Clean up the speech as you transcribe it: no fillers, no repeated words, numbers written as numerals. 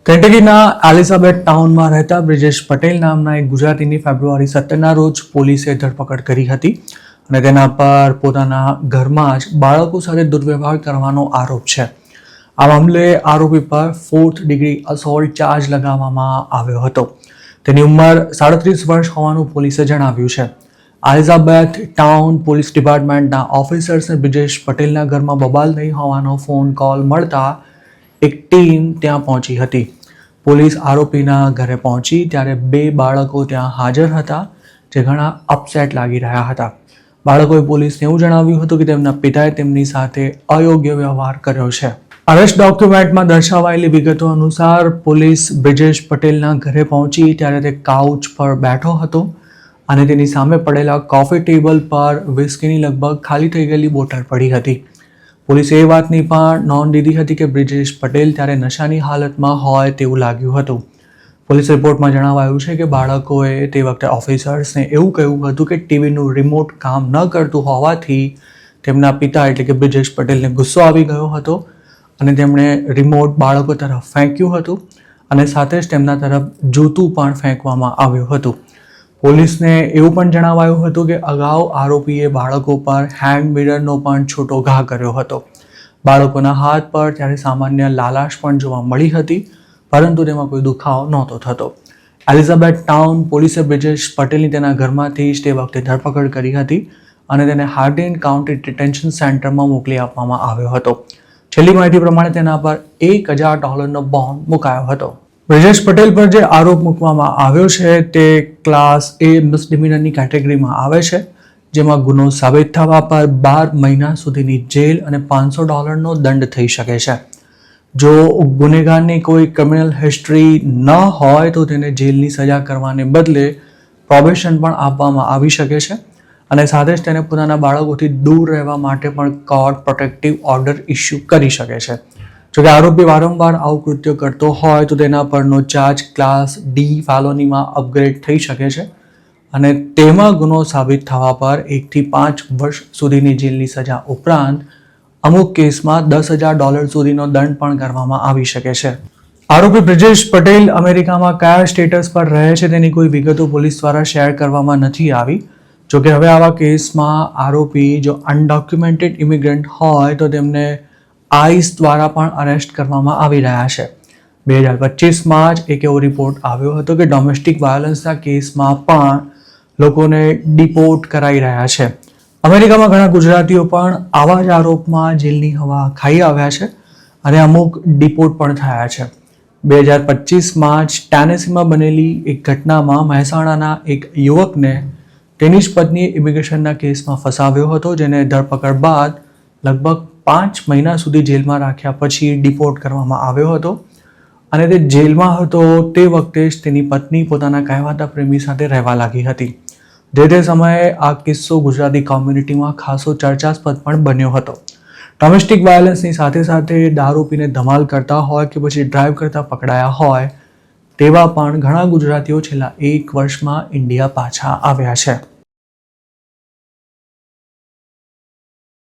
કેન્ટકીના Elizabeth ટાઉનમાં રહેતા બ્રિજેશ પટેલ નામના એક ગુજરાતીની ફેબ્રુઆરી 17ના રોજ પોલીસે ધરપકડ કરી હતી અને તેના પર પોતાના ઘરમાં જ બાળકો સાથે દુર્વ્યવહાર કરવાનો આરોપ છે. આ મામલે આરોપી પર 4th ડિગ્રી અસોલ્ટ ચાર્જ લગાવવામાં આવ્યો હતો. તેની ઉંમર 37 વર્ષ હોવાનું પોલીસે જણાવ્યું છે. એલિઝાબેથ ટાઉન પોલીસ ડિપાર્ટમેન્ટના ઓફિસર્સને બ્રિજેશ પટેલના ઘરમાં બબાલ થઈ હોવાનો ફોન કોલ મળતા એક ટીમ ત્યાં પહોંચી હતી. પોલીસ આરોપીના ઘરે પહોંચી ત્યારે 2 બાળકો ત્યાં હાજર હતા, જે ઘણા અપસેટ લાગી રહ્યા હતા. બાળકોએ પોલીસને એવું જણાવ્યું હતું કે તેમના પિતાએ તેમની સાથે અયોગ્ય વ્યવહાર કર્યો છે. અરેસ્ટ ડોક્યુમેન્ટમાં દર્શાવાયેલી વિગતો અનુસાર પોલીસ બ્રિજેશ પટેલના ઘરે પહોંચી ત્યારે તે કાઉચ પર બેઠો હતો અને તેની સામે પડેલા કોફી ટેબલ પર વિસ્કીની લગભગ ખાલી થઈ ગયેલી બોટલ પડી હતી. પોલીસે એ વાતની પણ નોંધ લીધી હતી કે બ્રિજેશ પટેલ ત્યારે નશાની હાલતમાં હોય તેવું લાગ્યું હતું. પોલીસ રિપોર્ટમાં જણાવાયું છે કે બાળકોએ તે વખતે ઓફિસર્સને એવું કહ્યું હતું કે ટીવીનું રિમોટ કામ ન કરતું હોવાથી તેમના પિતા એટલે કે બ્રિજેશ પટેલને ગુસ્સો આવી ગયો હતો અને તેમણે રિમોટ બાળકો તરફ ફેંક્યું હતું અને સાથે જ તેમના તરફ જૂતું પણ ફેંકવામાં આવ્યું હતું. પોલીસને એવું પણ જણાવાયું હતું કે અગાઉ આરોપીએ બાળકો પર હેન્ડ મિરરનો પણ છોટો ઘા કર્યો હતો. બાળકોના હાથ પર ત્યારે સામાન્ય લાલાશ પણ જોવા મળી હતી, પરંતુ તેમાં કોઈ દુખાવો નહોતો થતો. એલિઝાબેથ ટાઉન પોલીસે બ્રિજેશ પટેલની તેના ઘરમાંથી જ તે વખતે ધરપકડ કરી હતી અને તેને હાર્ડિન કાઉન્ટી ડિટેન્શન સેન્ટરમાં મોકલી આપવામાં આવ્યો હતો. છેલ્લી માહિતી પ્રમાણે તેના પર $1000નો બોન્ડ મુકાયો હતો. બ્રિજેશ પટેલ પર જે આરોપ મૂકવામાં આવ્યો છે તે ક્લાસ A મિસડિમિનરની કેટેગરીમાં આવે છે, જેમાં ગુનો સાબિત થવા પર 12 મહિના સુધીની જેલ અને $500નો દંડ થઈ શકે છે. જો ગુનેગારની કોઈ ક્રિમિનલ હિસ્ટ્રી ન હોય તો તેને જેલની સજા કરવાને બદલે પ્રોબેશન પણ આપવામાં આવી શકે છે અને સાથે જ તેને પોતાના બાળકોથી દૂર રહેવા માટે પણ કોર્ટ પ્રોટેક્ટિવ ઓર્ડર ઇસ્યુ કરી શકે છે. જોકે આરોપી વારંવાર આવું કૃત્ય કરતો હોય તો તેના પરનો ચાર્જ ક્લાસ D ફેલોનીમાં અપગ્રેડ થઈ શકે છે અને તેમાં ગુનો સાબિત થવા પર 1 થી 5 વર્ષ સુધીની જેલની સજા ઉપરાંત અમુક કેસમાં $10,000 સુધીનો દંડ પણ કરવામાં આવી શકે છે. આરોપી બ્રિજેશ પટેલ અમેરિકામાં કયા સ્ટેટસ પર રહે છે તેની કોઈ વિગતો પોલીસ દ્વારા શેર કરવામાં નથી આવી. જોકે હવે આવા કેસમાં આરોપી જો અનડોક્યુમેન્ટેડ ઇમિગ્રન્ટ હોય તો તેમને આઈસ દ્વારા પણ અરેસ્ટ કરવામાં આવી રહ્યા છે. 2025માં જ એક એવો રિપોર્ટ આવ્યો હતો કે ડોમેસ્ટિક વાયોલન્સના કેસમાં પણ લોકોને ડિપોર્ટ કરાઈ રહ્યા છે. અમેરિકામાં ઘણા ગુજરાતીઓ પણ આવા જ આરોપમાં જેલની હવા ખાઈ આવ્યા છે અને અમુક ડિપોર્ટ પણ થયા છે. 2025માં જ ટેનેસીમાં બનેલી એક ઘટનામાં મહેસાણાના એક યુવકને તેની જ પત્નીએ ઇમિગ્રેશનના કેસમાં ફસાવ્યો હતો, જેને ધરપકડ બાદ લગભગ 5 મહિના સુધી જેલમાં રાખ્યા પછી ડિપોર્ટ કરવામાં આવ્યો હતો અને તે જેલમાં હતો તે વખતે જ તેની પત્ની પોતાના કહેવાતા પ્રેમી સાથે રહેવા લાગી હતી. તે સમયે આ કિસ્સો ગુજરાતી કોમ્યુનિટીમાં ખાસો ચર્ચાસ્પદ પણ બન્યો હતો. ડોમેસ્ટિક વાયોલન્સની સાથે સાથે દારૂ પીને ધમાલ કરતા હોય કે પછી ડ્રાઈવ કરતા પકડાયા હોય તેવા પણ ઘણા ગુજરાતીઓ છેલ્લા 1 વર્ષમાં ઇન્ડિયા પાછા આવ્યા છે.